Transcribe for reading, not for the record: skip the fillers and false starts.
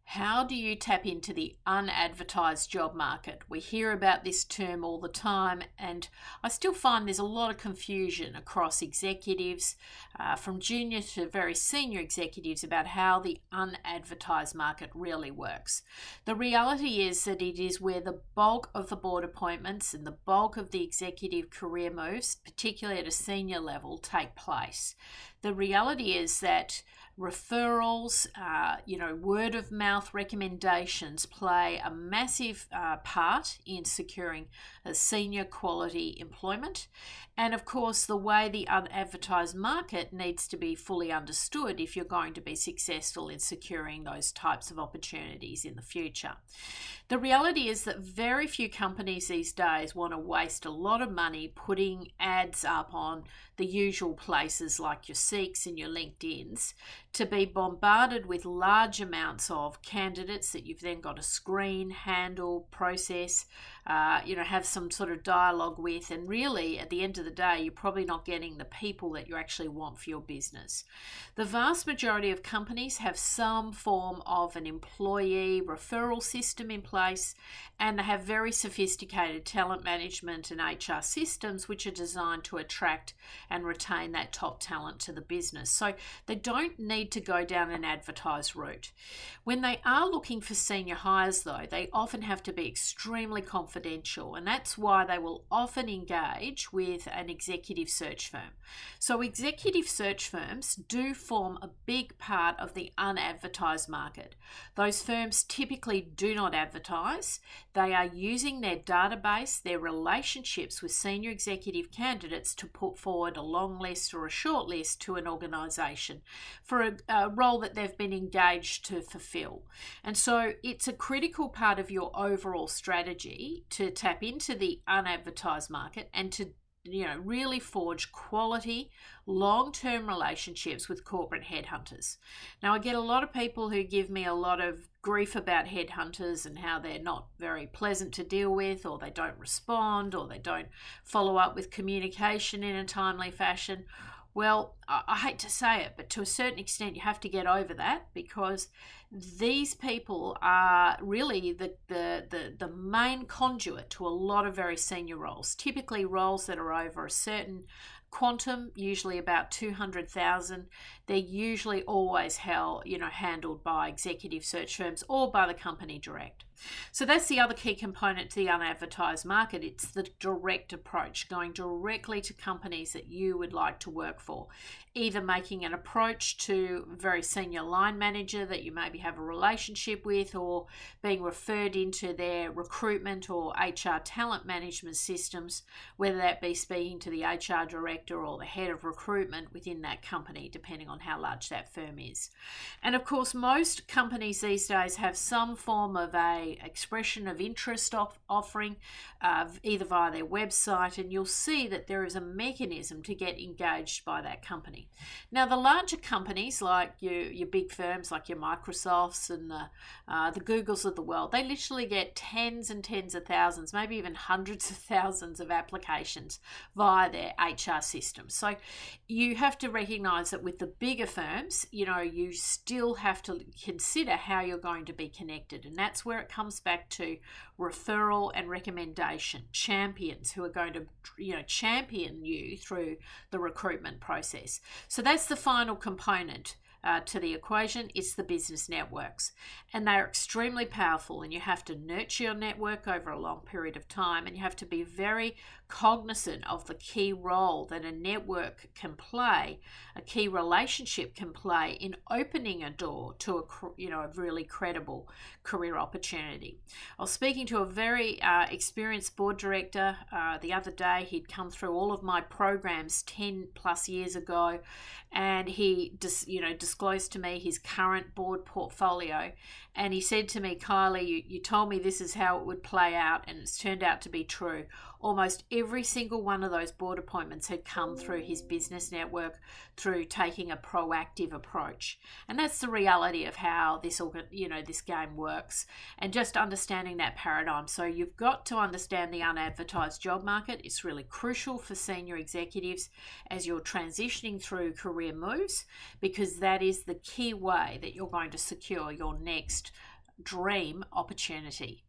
How do you tap into the unadvertised job market? We hear about this term all the time, and I still find there's a lot of confusion across executives, from junior to very senior executives, about how the unadvertised market really works. The reality is that it is where the bulk of the board appointments and the bulk of the executive career moves, particularly at a senior level, take place. The reality is that referrals, word of mouth recommendations play a massive part in securing a senior quality employment. And of course, the way the unadvertised market needs to be fully understood if you're going to be successful in securing those types of opportunities in the future. The reality is that very few companies these days want to waste a lot of money putting ads up on the usual places like your Seeks and your LinkedIns to be bombarded with large amounts of candidates that you've then got to screen, handle, process, have some sort of dialogue with. And really, at the end of the day, you're probably not getting the people that you actually want for your business. The vast majority of companies have some form of an employee referral system in place, and they have very sophisticated talent management and HR systems which are designed to attract and retain that top talent to the business. So they don't need to go down an advertised route. When they are looking for senior hires, though, they often have to be extremely confidential, and that's why they will often engage with an executive search firm. So executive search firms do form a big part of the unadvertised market. Those firms typically do not advertise. They are using their database, their relationships with senior executive candidates to put forward a long list or a short list to an organisation for a role that they've been engaged to fulfill. And so it's a critical part of your overall strategy to tap into the unadvertised market and to really forge quality, long-term relationships with corporate headhunters. Now, I get a lot of people who give me a lot of grief about headhunters and how they're not very pleasant to deal with, or they don't respond, or they don't follow up with communication in a timely fashion. Well, I hate to say it, but to a certain extent, you have to get over that, because these people are really the main conduit to a lot of very senior roles, typically roles that are over a certain quantum, usually about 200,000. They're usually always handled by executive search firms or by the company direct. So that's the other key component to the unadvertised market. It's the direct approach, going directly to companies that you would like to work for, either making an approach to a very senior line manager that you maybe have a relationship with, or being referred into their recruitment or HR talent management systems, whether that be speaking to the HR director or the head of recruitment within that company, depending on how large that firm is. And of course, most companies these days have some form of a expression of interest offering, either via their website, and you'll see that there is a mechanism to get engaged by that company. Now, the larger companies, like your big firms like your Microsofts and the Googles of the world, they literally get tens and tens of thousands, maybe even hundreds of thousands of applications via their HR system. So you have to recognize that with the bigger firms, you still have to consider how you're going to be connected, and that's where it comes back to referral and recommendation, champions who are going to champion you through the recruitment process. So that's the final component to the equation. It's the business networks, and they're extremely powerful, and you have to nurture your network over a long period of time, and you have to be very cognizant of the key role that a network can play, a key relationship can play in opening a door to a really credible career opportunity. I was speaking to a very experienced board director the other day. He'd come through all of my programs 10 plus years ago, and he disclosed to me his current board portfolio, and he said to me, "Kylie, you told me this is how it would play out, and it's turned out to be true." Almost every single one of those board appointments had come through his business network, through taking a proactive approach. And that's the reality of how this game works, and just understanding that paradigm. So you've got to understand the unadvertised job market. It's really crucial for senior executives as you're transitioning through career moves, because that is the key way that you're going to secure your next dream opportunity.